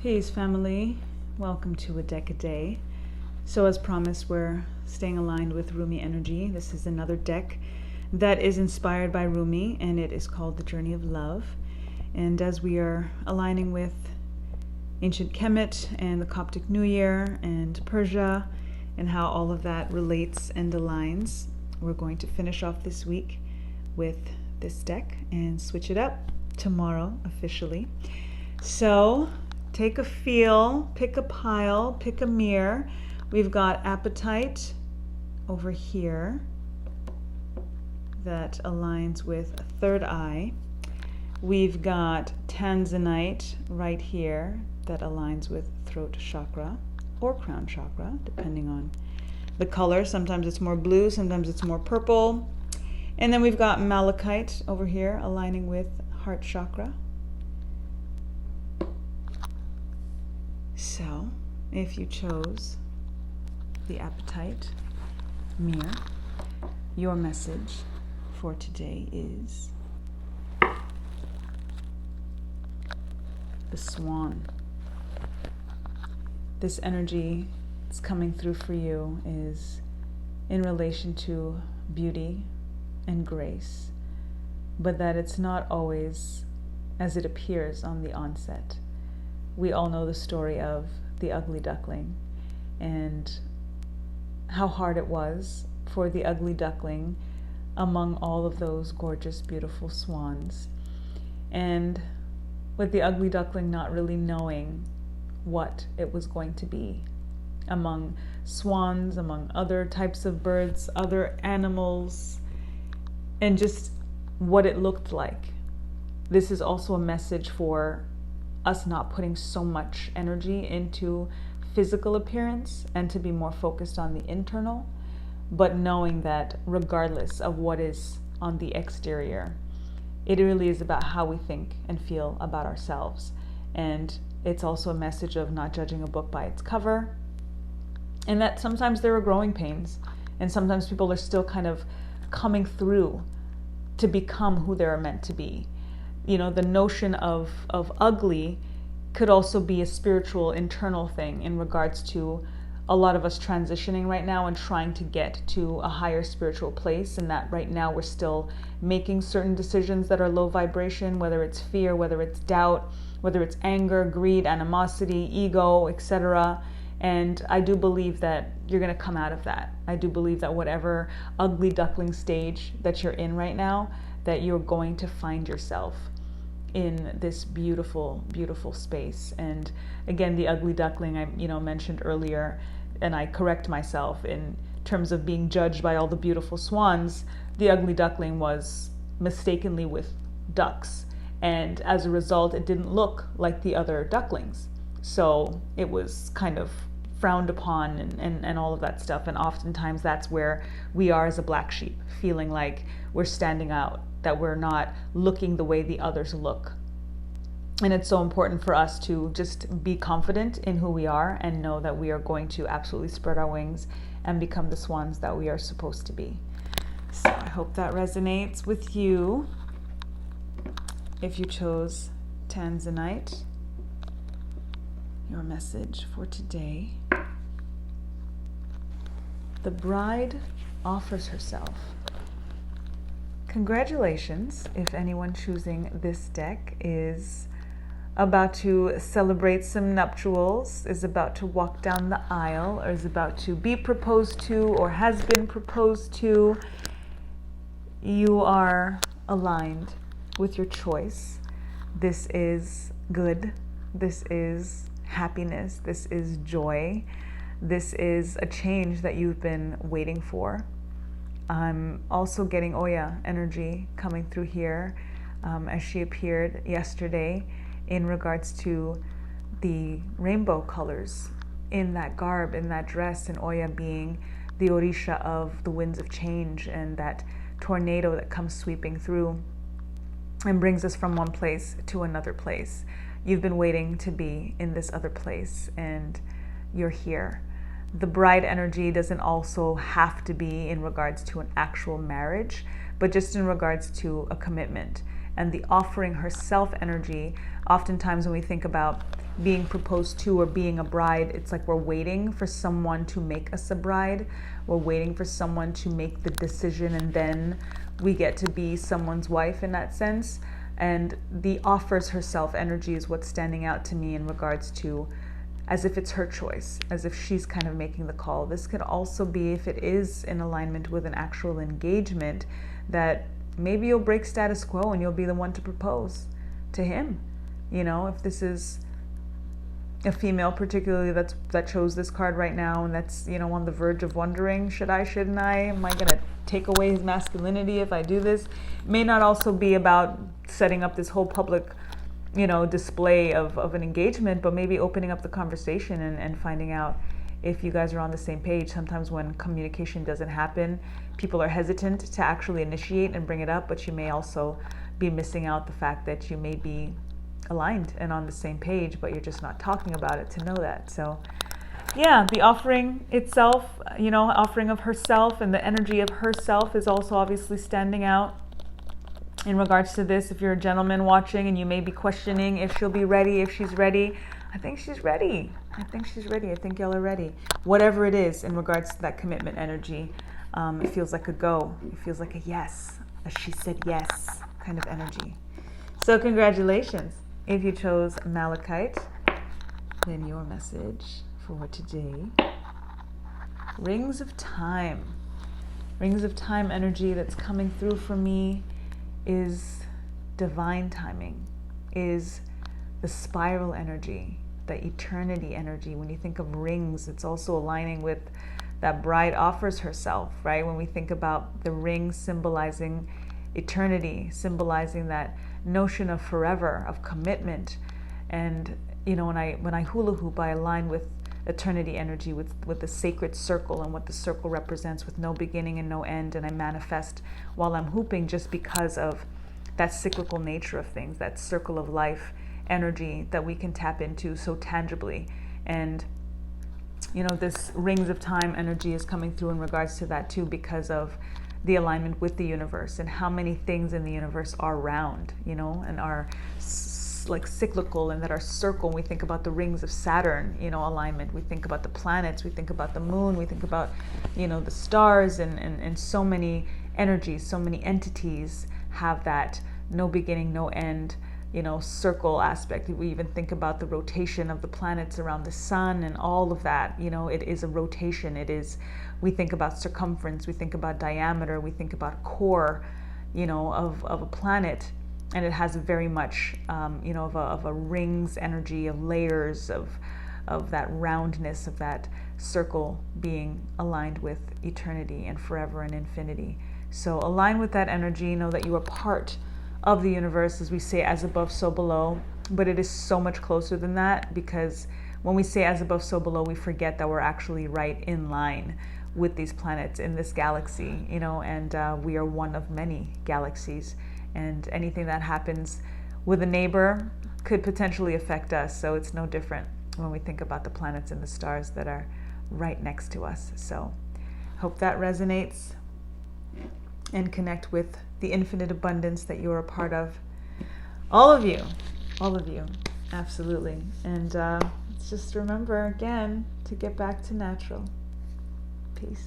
Peace, family. Welcome to A Deck a Day. So as promised, we're staying aligned with Rumi energy. This is another deck that is inspired by Rumi, and it is called The Journey of Love. And as we are aligning with ancient Kemet and the Coptic New Year and Persia and how all of that relates and aligns, we're going to finish off this week with this deck and switch it up tomorrow officially. So take a feel, pick a pile, pick a mirror. We've got appetite over here that aligns with a third eye. We've got tanzanite right here that aligns with throat chakra or crown chakra, depending on the color. Sometimes it's more blue, sometimes it's more purple. And then we've got malachite over here aligning with heart chakra. So, if you chose the appetite mirror, your message for today is the swan. This energy that's coming through for you is in relation to beauty and grace, but that it's not always as it appears on the onset. We all know the story of the ugly duckling and how hard it was for the ugly duckling among all of those gorgeous, beautiful swans. And with the ugly duckling not really knowing what it was going to be among swans, among other types of birds, other animals, and just what it looked like. This is also a message for us not putting so much energy into physical appearance and to be more focused on the internal, but knowing that regardless of what is on the exterior, it really is about how we think and feel about ourselves. And it's also a message of not judging a book by its cover, and that sometimes there are growing pains, and sometimes people are still kind of coming through to become who they're meant to be. You know, the notion of ugly could also be a spiritual internal thing in regards to a lot of us transitioning right now and trying to get to a higher spiritual place, and that right now we're still making certain decisions that are low vibration, whether it's fear, whether it's doubt, whether it's anger, greed, animosity, ego, etc. And I do believe that you're going to come out of that. I do believe that whatever ugly duckling stage that you're in right now, that you're going to find yourself in this beautiful, beautiful space. And again, the ugly duckling I mentioned earlier, and I correct myself in terms of being judged by all the beautiful swans. The ugly duckling was mistakenly with ducks, and as a result, it didn't look like the other ducklings. So it was kind of frowned upon and all of that stuff. And oftentimes that's where we are as a black sheep, feeling like we're standing out, that we're not looking the way the others look. And it's so important for us to just be confident in who we are and know that we are going to absolutely spread our wings and become the swans that we are supposed to be. So I hope that resonates with you. If you chose tanzanite, your message for today: the bride offers herself. Congratulations if anyone choosing this deck is about to celebrate some nuptials, is about to walk down the aisle, or is about to be proposed to, or has been proposed to. You are aligned with your choice. This is good. This is happiness. This is joy. This is a change that you've been waiting for. I'm also getting Oya energy coming through here as she appeared yesterday in regards to the rainbow colors in that garb, in that dress, and Oya being the Orisha of the winds of change and that tornado that comes sweeping through and brings us from one place to another place. You've been waiting to be in this other place, and you're here. The bride energy doesn't also have to be in regards to an actual marriage, but just in regards to a commitment. And the offering herself energy, oftentimes when we think about being proposed to or being a bride, it's like we're waiting for someone to make us a bride. We're waiting for someone to make the decision, and then we get to be someone's wife in that sense. And the offers herself energy is what's standing out to me in regards to as if it's her choice, as if she's kind of making the call. This could also be, if it is in alignment with an actual engagement, that maybe you'll break status quo and you'll be the one to propose to him. You know, if this is a female particularly that chose this card right now, and that's, you know, on the verge of wondering, should I, shouldn't I? Am I going to take away his masculinity if I do this? It may not also be about setting up this whole public, you know, display of an engagement, but maybe opening up the conversation and finding out if you guys are on the same page. Sometimes when communication doesn't happen, people are hesitant to actually initiate and bring it up, but you may also be missing out the fact that you may be aligned and on the same page, but you're just not talking about it to know that. So yeah, the offering itself, you know, offering of herself and the energy of herself is also obviously standing out in regards to this. If you're a gentleman watching and you may be questioning if she'll be ready, if she's ready, I think she's ready. I think she's ready. I think y'all are ready. Whatever it is in regards to that commitment energy, it feels like a go. It feels like a yes, a she said yes kind of energy. So congratulations. If you chose Malachite, then your message for today, Rings of Time. Rings of Time energy that's coming through for me is divine timing, is the spiral energy, the eternity energy. When you think of rings, it's also aligning with that bride offers herself, right? When we think about the ring symbolizing eternity, symbolizing that notion of forever, of commitment. And you know, when I hula hoop, I align with eternity energy, with the sacred circle and what the circle represents, with no beginning and no end. And I manifest while I'm hooping just because of that cyclical nature of things, that circle of life energy that we can tap into so tangibly. And you know, this Rings of Time energy is coming through in regards to that too, because of the alignment with the universe and how many things in the universe are round, you know, and are like cyclical, and that are circle. We think about the rings of Saturn, you know, alignment. We think about the planets, we think about the moon, we think about, you know, the stars, and so many energies, so many entities have that no beginning, no end, you know, circle aspect. We even think about the rotation of the planets around the sun and all of that. You know, it is a rotation. It is, we think about circumference, we think about diameter, we think about core, you know, of a planet. And it has very much, you know, of a rings energy, of layers, of that roundness, of that circle being aligned with eternity and forever and infinity. So align with that energy. Know that you are part of the universe, as we say, as above, so below. But it is so much closer than that, because when we say as above, so below, we forget that we're actually right in line with these planets in this galaxy, you know, and we are one of many galaxies. And anything that happens with a neighbor could potentially affect us. So it's no different when we think about the planets and the stars that are right next to us. So hope that resonates, and connect with the infinite abundance that you're a part of. All of you, absolutely. And let's just remember again to get back to natural. Peace.